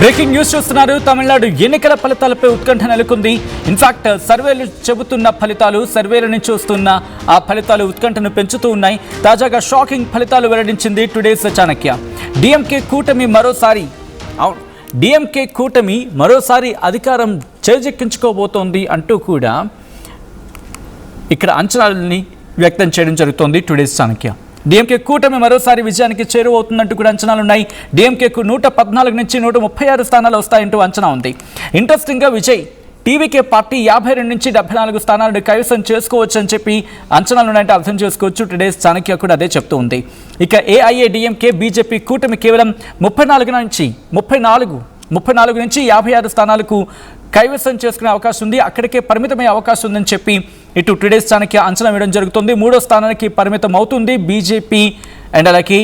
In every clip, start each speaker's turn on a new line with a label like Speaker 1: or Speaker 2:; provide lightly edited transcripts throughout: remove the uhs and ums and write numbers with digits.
Speaker 1: Breaking news చూస్తున్నారు. తమిళనాడు ఎన్నికల ఫలితాలపై ఉత్కంఠ నెలకొంది. ఇన్ఫాక్ట్ సర్వేలు చెబుతున్న ఫలితాలు, సర్వేల నుంచి వస్తున్న ఆ ఫలితాలు ఉత్కంఠను పెంచుతూ ఉన్నాయి. తాజాగా షాకింగ్ ఫలితాలు వెల్లడించింది టుడేస్ చాణక్య. డిఎంకే కూటమి మరోసారి అధికారం చేజెక్కించుకోబోతోంది అంటూ కూడా ఇక్కడ అంచనాలని వ్యక్తం చేయడం జరుగుతోంది టుడేస్ చాణక్య. డిఎంకే కూటమి మరోసారి విజయానికి చేరువవుతుందంటూ కూడా అంచనాలున్నాయి. డిఎంకేకు 114 నుంచి 136 స్థానాలు వస్తాయంటూ అంచనా ఉంది. ఇంట్రెస్టింగ్గా విజయ్ టీవీకే పార్టీ 52 నుంచి 74 స్థానాలను కైవసం చేసుకోవచ్చు అని చెప్పి అంచనాలు ఉన్నాయంటే అర్థం చేసుకోవచ్చు. టుడేస్ చాణక్య కూడా అదే చెప్తూ ఉంది. ఇక ఏఐఏడిఎంకే బీజేపీ కూటమి కేవలం 34 నుంచి 56 స్థానాలకు కైవసం చేసుకునే అవకాశం ఉంది. అక్కడికే పరిమితమయ్యే అవకాశం ఉందని చెప్పి ఇటు టుడేస్ చాణక్య అంచనా వేయడం జరుగుతుంది. 3వ స్థానానికి పరిమితం అవుతుంది బీజేపీ అండ్ అలాగే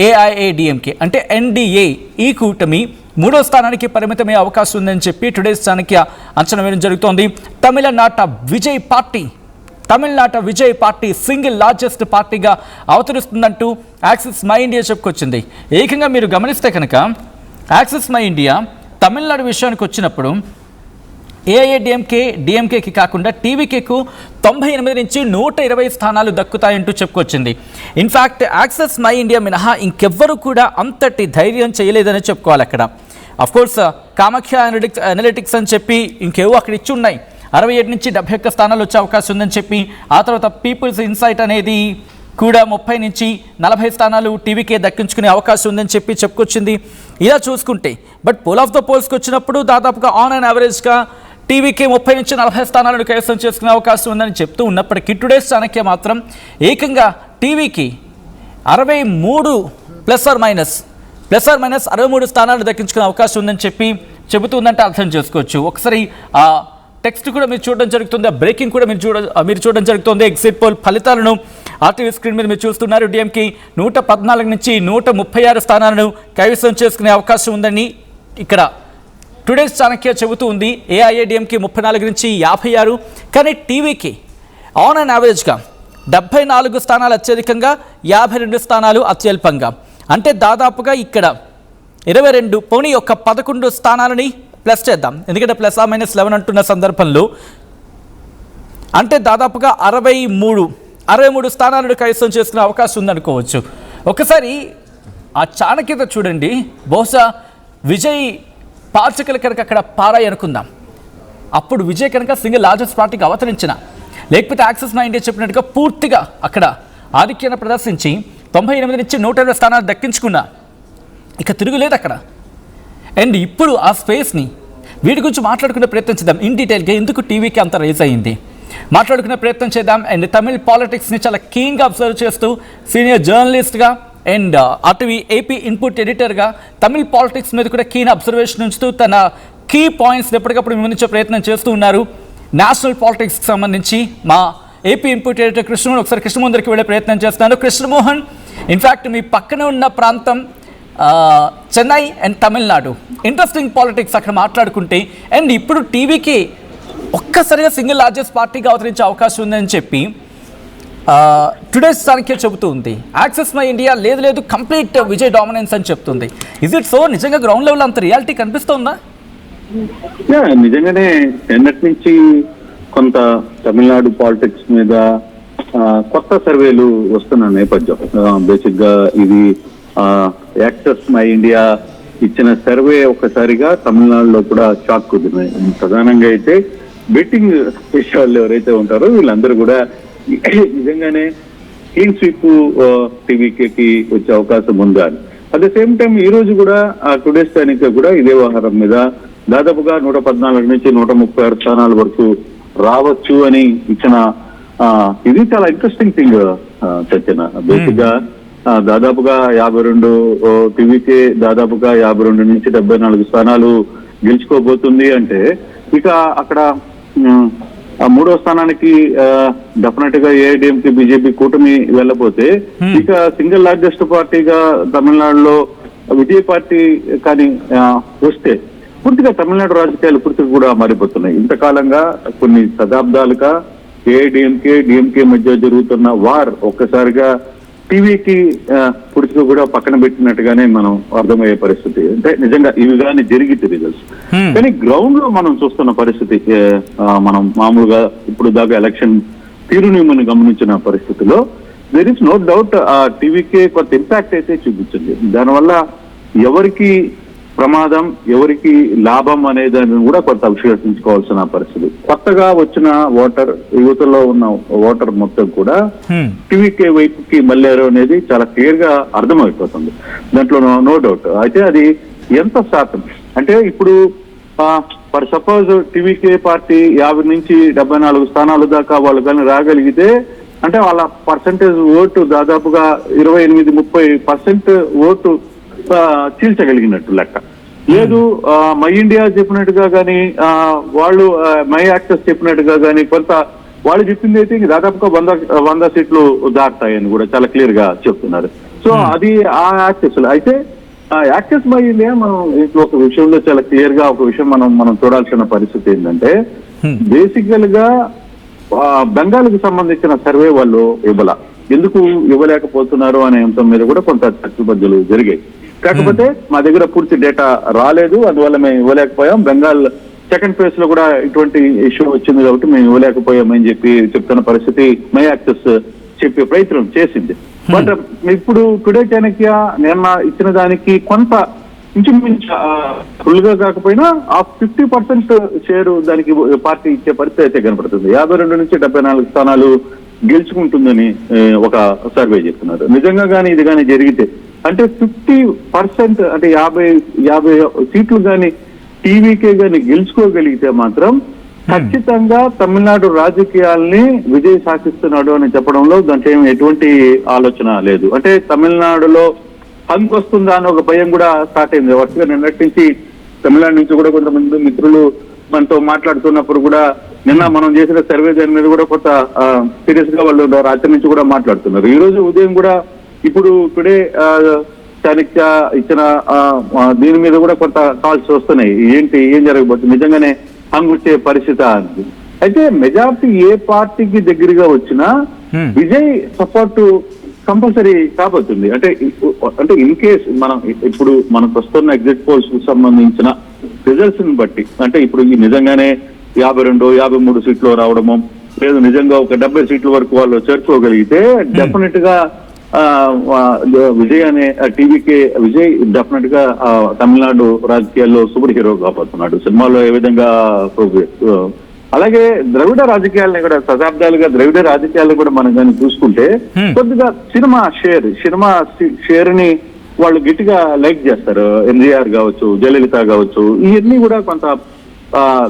Speaker 1: ఏఐఏడిఎంకే అంటే ఎన్డీఏ. ఈ కూటమి 3వ స్థానానికి పరిమితమయ్యే అవకాశం ఉందని చెప్పి టుడేస్ చాణక్య అంచనా వేయడం జరుగుతోంది. తమిళనాట విజయ్ పార్టీ సింగిల్ లార్జెస్ట్ పార్టీగా అవతరిస్తుందంటూ యాక్సిస్ మై ఇండియా చెప్పుకొచ్చింది. ఏకంగా మీరు గమనిస్తే కనుక యాక్సిస్ మై ఇండియా తమిళనాడు విషయానికి వచ్చినప్పుడు డిఎంకేకి కాకుండా టీవీకేకు 98 నుంచి 120 స్థానాలు దక్కుతాయంటూ చెప్పుకొచ్చింది. ఇన్ఫ్యాక్ట్ యాక్సిస్ మై ఇండియా మినహా ఇంకెవ్వరూ కూడా అంతటి ధైర్యం చేయలేదని చెప్పుకోవాలి. అక్కడ అఫ్కోర్స్ కామాఖ్య అనలిటిక్స్ అని చెప్పి ఇంకేవో అక్కడ ఇచ్చి ఉన్నాయి. 67 నుంచి 71 స్థానాలు వచ్చే అవకాశం ఉందని చెప్పి, ఆ తర్వాత పీపుల్స్ ఇన్సైట్ అనేది కూడా 30 నుంచి 40 స్థానాలు టీవీకే దక్కించుకునే అవకాశం ఉందని చెప్పి చెప్పుకొచ్చింది. ఇలా చూసుకుంటే బట్ పోల్ ఆఫ్ ద పోల్స్కి వచ్చినప్పుడు దాదాపుగా ఆన్ అండ్ యావరేజ్గా టీవీకే 30 నుంచి 40 స్థానాలను కైవసం చేసుకునే అవకాశం ఉందని చెప్తూ ఉన్నప్పటికీ టుడేస్ చాణక్య మాత్రం ఏకంగా టీవీకి 63 ప్లస్ ఆర్ మైనస్ 63 స్థానాలు దక్కించుకునే అవకాశం ఉందని చెప్పి చెబుతుందంటే అర్థం చేసుకోవచ్చు. ఒకసారి ఆ టెక్స్ట్ కూడా మీరు చూడడం జరుగుతుంది, బ్రేకింగ్ కూడా మీరు చూడడం జరుగుతుంది. ఎగ్జిట్ పోల్ ఫలితాలను ఆర్టీవీ స్క్రీన్ మీద మీరు చూస్తున్నారు. డిఎంకి 114 నుంచి 136 స్థానాలను కైవసం చేసుకునే అవకాశం ఉందని ఇక్కడ టుడేస్ చాణక్య చెబుతూ ఉంది. ఏఐఏడిఎంకి 34 నుంచి 56, కానీ టీవీకి ఆన్ అండ్ యావరేజ్గా 74 స్థానాలు అత్యధికంగా, 52 స్థానాలు అత్యల్పంగా. అంటే దాదాపుగా ఇక్కడ 22 పోనీ ఒక 11 స్థానాలని ప్లస్ చేద్దాం, ఎందుకంటే +-11 అంటున్న సందర్భంలో అంటే దాదాపుగా 63 స్థానాలను కైవసం చేసుకునే అవకాశం ఉందనుకోవచ్చు. ఒకసారి ఆ చాణక్యత చూడండి. బహుశా విజయ్ పార్చికలు కనుక అక్కడ పారాయి అనుకుందాం, అప్పుడు విజయ్ కనుక సింగిల్ లార్జెస్ట్ పార్టీకి అవతరించిన, లేకపోతే యాక్సిస్ మై ఇండియా చెప్పినట్టుగా పూర్తిగా అక్కడ ఆధిక్యాన్ని ప్రదర్శించి 98 నుంచి 120 స్థానాలు దక్కించుకున్నా, ఇక తిరుగులేదు అక్కడ. అండ్ ఇప్పుడు ఆ స్పేస్ని వీటి గురించి మాట్లాడుకునే ప్రయత్నం చేద్దాం ఇన్ డీటెయిల్గా. ఎందుకు టీవీకి అంత రైజ్ అయ్యింది మాట్లాడుకునే ప్రయత్నం చేద్దాం. అండ్ తమిళ్ పాలిటిక్స్ని చాలా కీన్గా అబ్జర్వ్ చేస్తూ సీనియర్ జర్నలిస్ట్గా అండ్ ఆర్టీవీ ఏపీ ఇన్పుట్ ఎడిటర్గా తమిళ్ పాలిటిక్స్ మీద కూడా కీన్ అబ్జర్వేషన్ ఉంచుతూ తన కీ పాయింట్స్ ఎప్పటికప్పుడు వివరించే ప్రయత్నం చేస్తూ ఉన్నారు. నేషనల్ పాలిటిక్స్కి సంబంధించి మా ఏపీ ఇన్పుట్ ఎడిటర్ కృష్ణమోహన్, ఒకసారి కృష్ణమోహన్ దగ్గరికి వెళ్ళే ప్రయత్నం చేస్తున్నాను. కృష్ణమోహన్, ఇన్ఫ్యాక్ట్ మీ పక్కన ఉన్న ప్రాంతం Chennai and Tamil Nadu, interesting politics అక్కడ మాట్లాడుకుంటే. అండ్ ఇప్పుడు టీవీకి ఒక్కసారిగా సింగిల్ లార్జెస్ట్ పార్టీగా అవతరించే అవకాశం ఉందని చెప్పి టుడేస్ చాణక్య చెబుతూ ఉంది. యాక్సిస్ మై ఇండియా లేదు కంప్లీట్ విజయ్ డామినెన్స్ అని చెప్తుంది. Is it so? నిజంగా గ్రౌండ్ లెవెల్ అంత రియాలిటీ కనిపిస్తుందా?
Speaker 2: నిజంగానే నిన్నటి నుంచి కొంత తమిళనాడు పాలిటిక్స్ మీద కొత్త సర్వేలు వస్తున్న నేపథ్యం. బేసిక్ గా ఇది యాక్సిస్ మై ఇండియా ఇచ్చిన సర్వే ఒక్కసారిగా తమిళనాడులో కూడా షాక్ కుదిరినాయి. ప్రధానంగా అయితే బెట్టింగ్ విషయాల్లో ఎవరైతే ఉంటారో వీళ్ళందరూ కూడా నిజంగానే క్లీన్ స్వీప్ టీవీకి వచ్చే అవకాశం ఉందా అని. అట్ ద సేమ్ టైం ఈ రోజు కూడా టుడేస్ చాణక్య కూడా ఇదే వ్యవహారం మీద దాదాపుగా 114 నుంచి 136 స్థానాల వరకు రావచ్చు అని ఇచ్చిన ఇది చాలా ఇంట్రెస్టింగ్ థింగ్ చర్చన. బేసిక్ గా దాదాపుగా 52 టీవీకే దాదాపుగా 52 నుంచి 74 స్థానాలు గెలుచుకోబోతుంది అంటే ఇక అక్కడ 3వ స్థానానికి డెఫినెట్ గా ఏఐడిఎంకే బీజేపీ కూటమి వెళ్ళబోతే ఇక సింగిల్ లార్జెస్ట్ పార్టీగా తమిళనాడులో విజయ్ పార్టీ కానీ వస్తే పూర్తిగా తమిళనాడు రాజకీయాలు పూర్తిగా కూడా మారిపోతున్నాయి. ఇంతకాలంగా కొన్ని శతాబ్దాలుగా ఏఐడిఎంకే డిఎంకే మధ్య జరుగుతున్న వార్ ఒక్కసారిగా టీవీకి పుడిచి కూడా పక్కన పెట్టినట్టుగానే మనం అర్థమయ్యే పరిస్థితి. అంటే నిజంగా ఇవి కానీ జరిగితే రిజల్ట్స్, కానీ గ్రౌండ్ లో మనం చూస్తున్న పరిస్థితి మనం మామూలుగా ఇప్పుడు దాకా ఎలక్షన్ తీరుని మనం గమనించిన పరిస్థితిలో there is no doubt TVK కొంత ఇంపాక్ట్ అయితే చూపించింది. దానివల్ల ఎవరికి ప్రమాదం ఎవరికి లాభం అనే దాన్ని కూడా కొంత విశ్లేషించుకోవాల్సిన పరిస్థితి. కొత్తగా వచ్చిన ఓటర్, యువతలో ఉన్న ఓటర్ మొత్తం కూడా టీవీకే వైపుకి మళ్ళారు అనేది చాలా క్లియర్ గా అర్థమైపోతుంది. దాంట్లో నో డౌట్. అయితే అది ఎంత శాతం అంటే ఇప్పుడు ఫర్ సపోజ్ టీవీకే పార్టీ 50 నుంచి 74 స్థానాలు దాకా వాళ్ళు కానీ రాగలిగితే అంటే వాళ్ళ పర్సంటేజ్ ఓటు దాదాపుగా 28-30% ఓటు చీల్చగలిగినట్టు లెక్క. లేదు మై ఇండియా చెప్పినట్టుగా కానీ వాళ్ళు మై యాక్సెస్ చెప్పినట్టుగా కానీ కొంత వాళ్ళు చెప్పింది అయితే దాదాపుగా 100 సీట్లు దాటుతాయని కూడా చాలా క్లియర్ గా చెప్తున్నారు. సో అది ఆ యాక్సెస్ అయితే యాక్సెస్ మై ఇండియా మనం ఒక విషయంలో చాలా క్లియర్ గా ఒక విషయం మనం చూడాల్సిన పరిస్థితి ఏంటంటే బేసికల్ గా బెంగాల్కి సంబంధించిన సర్వే వాళ్ళు ఎందుకు ఇవ్వలేకపోతున్నారు అనే అంశం మీద కూడా కొంత చర్చబద్దలు జరిగాయి. కాకపోతే మా దగ్గర పూర్తి డేటా రాలేదు, అందువల్ల మేము ఇవ్వలేకపోయాం. బెంగాల్ సెకండ్ ఫేజ్ లో కూడా ఇటువంటి ఇష్యూ వచ్చింది కాబట్టి మేము ఇవ్వలేకపోయామని చెప్తున్న పరిస్థితి మై యాక్సెస్ చెప్పే ప్రయత్నం చేసింది. బట్ ఇప్పుడు టుడే చాణక్య నిన్న ఇచ్చిన దానికి కొంత ఇంచుమించు ఫుల్ గా కాకపోయినా ఆ 50% షేరు దానికి పార్టీ ఇచ్చే పరిస్థితి అయితే కనపడుతుంది. 52 నుంచి 74 స్థానాలు గెలుచుకుంటుందని ఒక సర్వే చెప్తున్నారు. నిజంగా కానీ ఇది కానీ జరిగితే అంటే 50% అంటే 50 సీట్లు కానీ టీవీకే కానీ గెలుచుకోగలిగితే మాత్రం ఖచ్చితంగా తమిళనాడు రాజకీయాల్ని విజయ్ సాధిస్తున్నాడు అని చెప్పడంలో దాంట్లో ఎటువంటి ఆలోచన లేదు. అంటే తమిళనాడులో హంగ్ వస్తుందా అని ఒక భయం కూడా స్టార్ట్ అయింది. వరుసగా నిన్నటి నుంచి తమిళనాడు నుంచి కూడా కొంతమంది మిత్రులు మనతో మాట్లాడుతున్నప్పుడు కూడా నిన్న మనం చేసిన సర్వే దాని మీద కూడా కొంత సీరియస్ గా వాళ్ళు రాత్రి నుంచి కూడా మాట్లాడుతున్నారు. ఈ రోజు ఉదయం కూడా ఇప్పుడు టుడే చాణక్య ఇచ్చిన దీని మీద కూడా కొంత కాల్స్ వస్తున్నాయి. ఏం జరగబోతుంది, నిజంగానే హంగ్ వచ్చే పరిస్థితి అని. అయితే మెజార్టీ ఏ పార్టీకి దగ్గరగా వచ్చినా విజయ్ సపోర్ట్ కంపల్సరీ కాబోతుంది. అంటే ఇన్ కేస్ మనం ఇప్పుడు మనకు వస్తున్న ఎగ్జిట్ పోల్స్ కు సంబంధించిన రిజల్ట్స్ ని బట్టి అంటే ఇప్పుడు నిజంగానే 52-53 సీట్లు రావడము లేదు నిజంగా ఒక 70 సీట్ల వరకు వాళ్ళు చేర్చుకోగలిగితే డెఫినెట్ గా విజయ్ అనే టీవీకే విజయ్ డెఫినెట్ గా తమిళనాడు రాజకీయాల్లో సూపర్ హీరో కాబోతున్నాడు. సినిమాలో ఏ విధంగా అలాగే ద్రవిడ రాజకీయాలని కూడా శతాబ్దాలుగా ద్రవిడ రాజకీయాలను కూడా మనం కానీ చూసుకుంటే కొద్దిగా సినిమా షేర్ ని వాళ్ళు గట్టిగా లైక్ చేస్తారు. ఎన్టీఆర్ కావచ్చు, జయలలిత కావచ్చు, ఇవన్నీ కూడా కొంత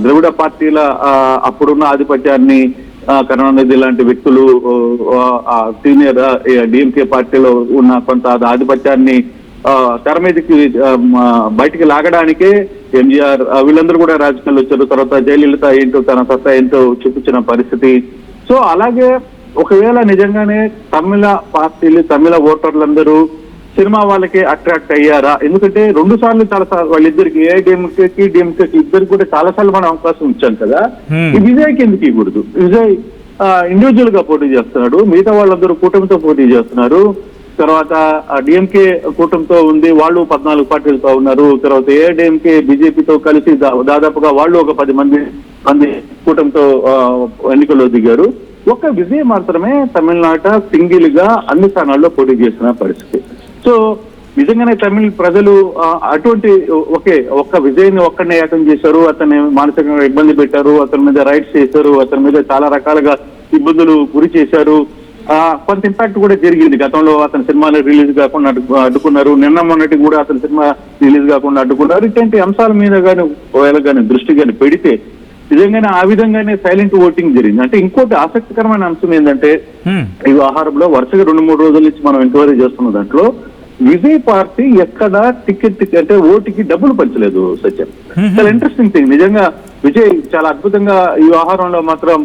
Speaker 2: ద్రవిడ పార్టీల అప్పుడున్న ఆధిపత్యాన్ని కరుణానిధి లాంటి వ్యక్తులు సీనియర్ డిఎంకే పార్టీలో ఉన్న కొంత ఆధిపత్యాన్ని తెర మీదకి బయటికి లాగడానికే ఎంజీఆర్ వీళ్ళందరూ కూడా రాజకీయాలు వచ్చారు. తర్వాత జయలలిత ఏంటో తన సత్తా ఏంటో చూపించిన పరిస్థితి. సో అలాగే ఒకవేళ నిజంగానే తమిళ పార్టీలు తమిళ ఓటర్లందరూ సినిమా వాళ్ళకి అట్రాక్ట్ అయ్యారా? ఎందుకంటే 2 సార్లు చాలా వాళ్ళిద్దరికి ఏఐడిఎంకేకి డిఎంకేకి ఇద్దరికి కూడా చాలా సార్లు మనం అవకాశం ఇచ్చాం కదా. ఈ విజయ్కి ఎందుకు ఇవ్వకూడదు? విజయ్ ఇండివిజువల్ గా పోటీ చేస్తున్నాడు, మిగతా వాళ్ళందరూ కూటమితో పోటీ చేస్తున్నారు. తర్వాత డిఎంకే కూటమితో ఉంది, వాళ్ళు 14 పార్టీలతో ఉన్నారు. తర్వాత ఏఐడిఎంకే బీజేపీతో కలిసి దాదాపుగా వాళ్ళు ఒక 10 మంది కూటమితో ఎన్నికల్లో దిగారు. ఒక్క విజయ్ మాత్రమే తమిళనాట సింగిల్ గా అన్ని స్థానాల్లో పోటీ చేసిన పరిస్థితి. సో నిజంగానే తమిళ ప్రజలు అటువంటి ఒక్క విజయ్ని ఒక్కడనే ఏకం చేశారు, అతన్ని మానసికంగా ఇబ్బంది పెట్టారు, అతని మీద రైట్స్ చేశారు, అతని మీద చాలా రకాలుగా ఇబ్బందులు గురి చేశారు. కొంత ఇంపాక్ట్ కూడా జరిగింది. గతంలో అతని సినిమాలు రిలీజ్ కాకుండా అడ్డుకున్నారు, నిన్న మొన్నటి కూడా అతని సినిమా రిలీజ్ కాకుండా అడ్డుకున్నారు. ఇటువంటి అంశాల మీద కానీ ఒకవేళ కానీ దృష్టి కానీ పెడితే నిజంగానే ఆ విధంగానే సైలెంట్ ఓటింగ్ జరిగింది. అంటే ఇంకోటి ఆసక్తికరమైన అంశం ఏంటంటే ఈ వ్యవహారంలో వరుసగా 2-3 రోజుల నుంచి మనం ఎంక్వైరీ చేస్తున్న దాంట్లో విజయ్ పార్టీ ఎక్కడ టికెట్ అంటే ఓటుకి డబ్బులు పంచలేదు. సత్యం చాలా ఇంట్రెస్టింగ్ థింగ్. నిజంగా విజయ్ చాలా అద్భుతంగా ఈ వ్యవహారంలో మాత్రం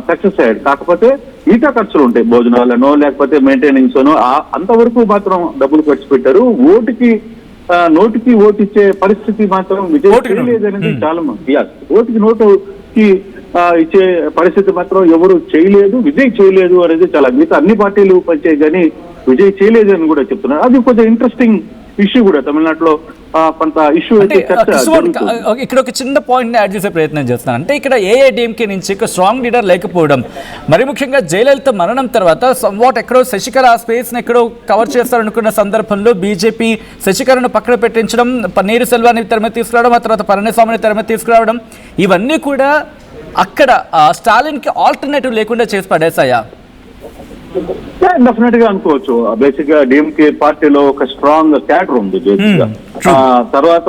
Speaker 2: సక్సెస్ అయ్యాడు. కాకపోతే మిగతా ఖర్చులు ఉంటాయి, భోజనాలనో లేకపోతే మెయింటెనెన్స్ అనో అంతవరకు మాత్రం డబ్బులు ఖర్చు పెట్టారు. నోటుకి ఓటు ఇచ్చే పరిస్థితి మాత్రం విజయ్ చేయలేదనేది చాలా మంది. ఓటుకి నోటుకి ఇచ్చే పరిస్థితి మాత్రం ఎవరు చేయలేదు, విజయ్ చేయలేదు అనేది చాలా మిగతా అన్ని పార్టీలు పనిచేయ కానీ విజయ్ చేయలేదు అని కూడా చెప్తున్నారు. అది కొంచెం ఇంట్రెస్టింగ్ ఇష్యూ కూడా తమిళనాడులో కొంత ఇష్యూ
Speaker 1: అంటే ఇక్కడ ఒక చిన్న పాయింట్ యాడ్ చేసే ప్రయత్నం చేస్తున్నాను. అంటే ఇక్కడ ఏఐడిఎంకే నుంచి ఒక స్ట్రాంగ్ లీడర్ లేకపోవడం, మరి ముఖ్యంగా జయలలిత మరణం తర్వాత సంవాట్ ఎక్కడో శశికళ ఆ స్పేస్ని ఎక్కడో కవర్ చేస్తారనుకున్న సందర్భంలో బీజేపీ శశికళను పక్కన పెట్టించడం, పన్నీరు సెల్వాన్ని తెరమ తీసుకురావడం, ఆ తర్వాత పళనిస్వామిని తెరమ తీసుకురావడం, ఇవన్నీ కూడా అక్కడ స్టాలిన్కి ఆల్టర్నేటివ్ లేకుండా చేసి పడేశాయా?
Speaker 2: డెఫినెట్ గా అనుకోవచ్చు. బేసిక్ గా డిఎంకే పార్టీలో ఒక స్ట్రాంగ్ క్యాడర్ ఉంది బేసిక్ గా. తర్వాత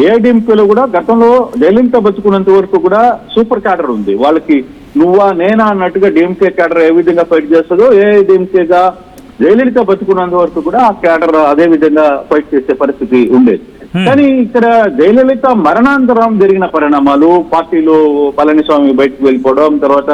Speaker 2: ఏఐడిఎంకే లో కూడా గతంలో జయలలిత బతుకున్నంత వరకు కూడా సూపర్ క్యాడర్ ఉంది. వాళ్ళకి నువ్వా నేనా అన్నట్టుగా డిఎంకే క్యాడర్ ఏ విధంగా ఫైట్ చేస్తుందో ఏఐడిఎంకేగా జయలలిత బతుకున్నంత వరకు కూడా ఆ క్యాడర్ అదే విధంగా ఫైట్ చేసే పరిస్థితి ఉండేది. కానీ ఇక్కడ జయలలిత మరణాంతరం జరిగిన పరిణామాలు, పార్టీలో పళనిస్వామి బయటకు వెళ్ళిపోవడం, తర్వాత